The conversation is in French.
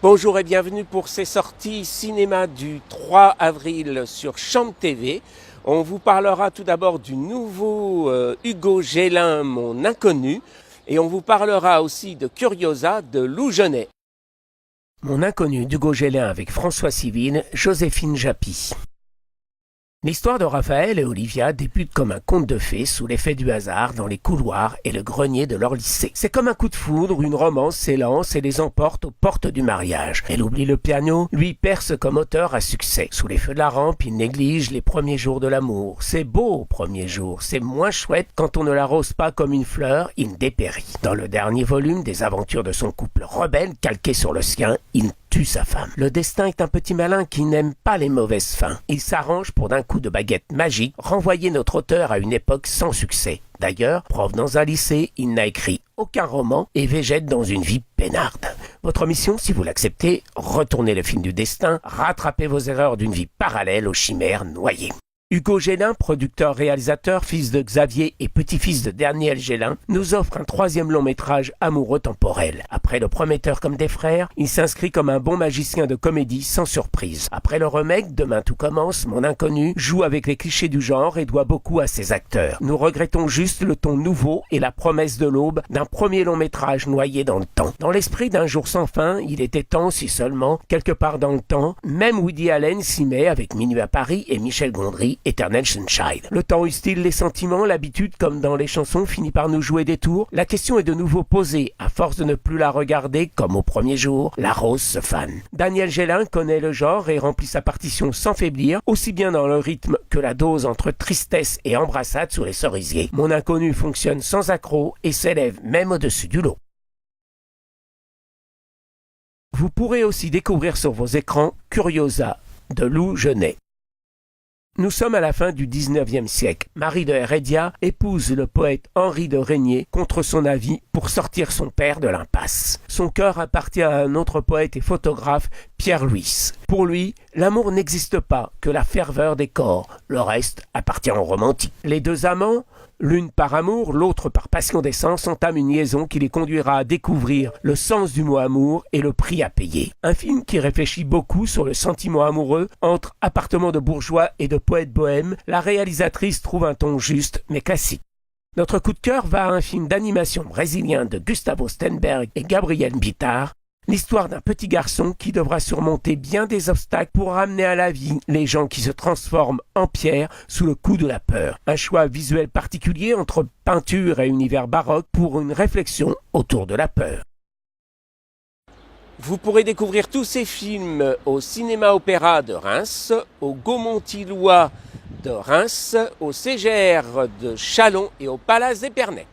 Bonjour et bienvenue pour ces sorties cinéma du 3 avril sur Chante TV. On vous parlera tout d'abord du nouveau Hugo Gélin, Mon Inconnu, et on vous parlera aussi de Curiosa de Lou Genet. Mon Inconnu d'Hugo Gélin avec François Civil, Joséphine Japy. L'histoire de Raphaël et Olivia débute comme un conte de fées sous l'effet du hasard dans les couloirs et le grenier de leur lycée. C'est comme un coup de foudre, une romance s'élance et les emporte aux portes du mariage. Elle oublie le piano, lui perce comme auteur à succès. Sous les feux de la rampe, il néglige les premiers jours de l'amour. C'est beau aux premiers jours, c'est moins chouette quand on ne l'arrose pas comme une fleur, il dépérit. Dans le dernier volume des aventures de son couple rebelle calqué sur le sien, il tue sa femme. Le destin est un petit malin qui n'aime pas les mauvaises fins. Il s'arrange pour d'un coup de baguette magique renvoyer notre auteur à une époque sans succès. D'ailleurs, prof dans un lycée, il n'a écrit aucun roman et végète dans une vie peinarde. Votre mission, si vous l'acceptez, retournez le film du destin, rattrapez vos erreurs d'une vie parallèle aux chimères noyées. Hugo Gélin, producteur-réalisateur, fils de Xavier et petit-fils de Daniel Gélin, nous offre un troisième long-métrage amoureux temporel. Après Le Prometteur comme des frères, il s'inscrit comme un bon magicien de comédie sans surprise. Après le remake, Demain tout commence, Mon Inconnu joue avec les clichés du genre et doit beaucoup à ses acteurs. Nous regrettons juste le ton nouveau et la promesse de l'aube d'un premier long-métrage noyé dans le temps. Dans l'esprit d'Un jour sans fin, il était temps, si seulement, quelque part dans le temps, même Woody Allen s'y met avec Minuit à Paris et Michel Gondry, Eternal Sunshine. Le temps use-t-il les sentiments, l'habitude, comme dans les chansons, finit par nous jouer des tours? La question est de nouveau posée. À force de ne plus la regarder, comme au premier jour, la rose se fane. Daniel Gélin connaît le genre et remplit sa partition sans faiblir, aussi bien dans le rythme que la dose entre tristesse et embrassade sous les cerisiers. Mon Inconnu fonctionne sans accroc et s'élève même au-dessus du lot. Vous pourrez aussi découvrir sur vos écrans Curiosa de Lou Genet. Nous sommes à la fin du XIXe siècle. Marie de Heredia épouse le poète Henri de Régnier contre son avis pour sortir son père de l'impasse. Son cœur appartient à un autre poète et photographe, Pierre Louys. Pour lui, l'amour n'existe pas que la ferveur des corps. Le reste appartient aux romantiques. Les deux amants, l'une par amour, l'autre par passion des sens, entament une liaison qui les conduira à découvrir le sens du mot amour et le prix à payer. Un film qui réfléchit beaucoup sur le sentiment amoureux entre appartement de bourgeois et de poètes bohèmes. La réalisatrice trouve un ton juste mais classique. Notre coup de cœur va à un film d'animation brésilien de Gustavo Stenberg et Gabriel Bitar. L'histoire d'un petit garçon qui devra surmonter bien des obstacles pour ramener à la vie les gens qui se transforment en pierre sous le coup de la peur. Un choix visuel particulier entre peinture et univers baroque pour une réflexion autour de la peur. Vous pourrez découvrir tous ces films au Cinéma Opéra de Reims, au Gaumont-Illois de Reims, au CGR de Châlons et au Palace d'Épernay.